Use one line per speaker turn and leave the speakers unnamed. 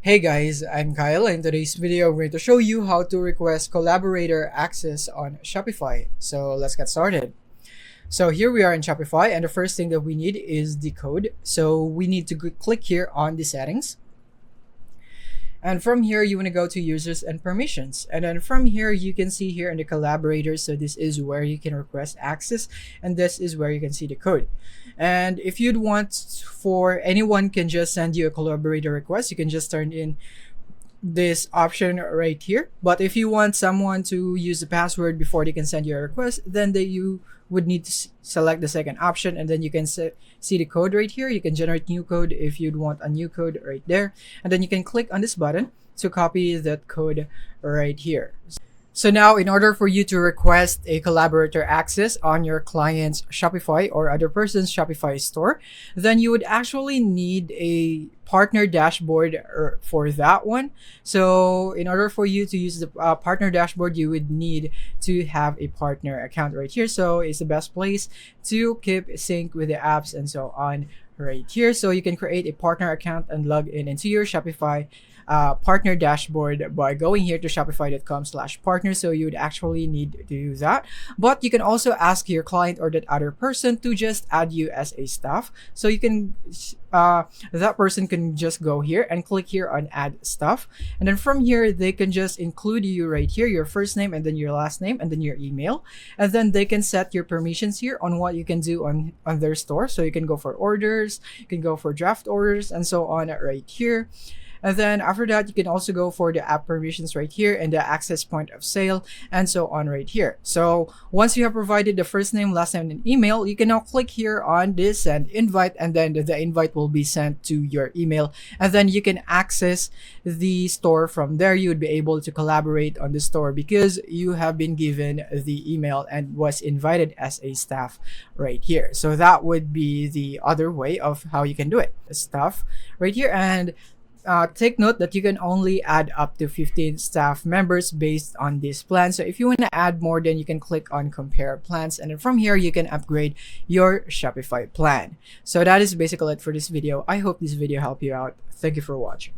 Hey guys, I'm Kyle. In today's video, we're going to show you how to request collaborator access on Shopify. So let's get started. So here we are in Shopify, and the first thing that we need is the code. So we need to click here on the settings. And from here, you want to go to users and permissions. And then from here, you can see here in the collaborators. So this is where you can request access, and this is where you can see the code. And if you'd want for anyone can just send you a collaborator request, you can just turn in this option right here. But if you want someone to use the password before they can send you a request, then you would need to select the second option, and then you can see the code right here. You can generate new code if you'd want a new code right there, and then you can click on this button to copy that code right here. So now, in order for you to request a collaborator access on your client's Shopify or other person's Shopify store, then you would actually need a partner dashboard for that one. So in order for you to use the partner dashboard, you would need to have a partner account right here. So it's the best place to keep sync with the apps and so on right here. So you can create a partner account and log into your Shopify partner dashboard by going here to shopify.com/partner. So you would actually need to do that, but you can also ask your client or that other person to just add you as a staff. So you can that person can just go here and click here on add staff, and then from here they can just include you right here, your first name and then your last name and then your email, and then they can set your permissions here on what you can do on their store. So you can go for orders, you can go for draft orders and so on right here. And then after that, you can also go for the app permissions right here and the access point of sale and so on right here. So once you have provided the first name, last name, and email, you can now click here on this send invite, and then the invite will be sent to your email. And then you can access the store from there. You would be able to collaborate on the store because you have been given the email and was invited as a staff right here. So that would be the other way of how you can do it. Staff right here. And take note that you can only add up to 15 staff members based on this plan. So if you want to add more, then you can click on compare plans, and then from here you can upgrade your Shopify plan. So that is basically it for this video. I hope this video helped you out. Thank you for watching.